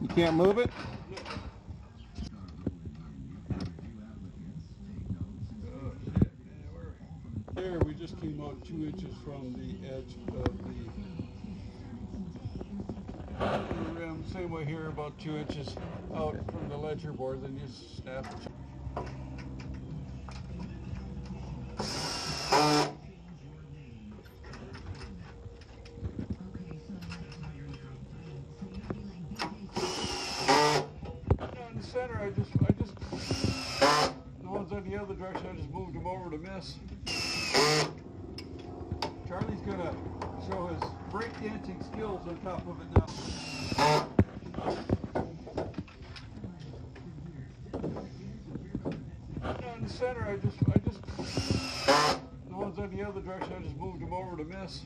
You can't move it? There, we just came out 2 inches from the edge of the rim. Same way here, about 2 inches out from the ledger board, then you snap it. In the center, I just the ones on the other direction, I just moved them over to miss. Charlie's gonna show his breakdancing skills on top of it now. In the center, I just the ones on the other direction, I just moved them over to miss.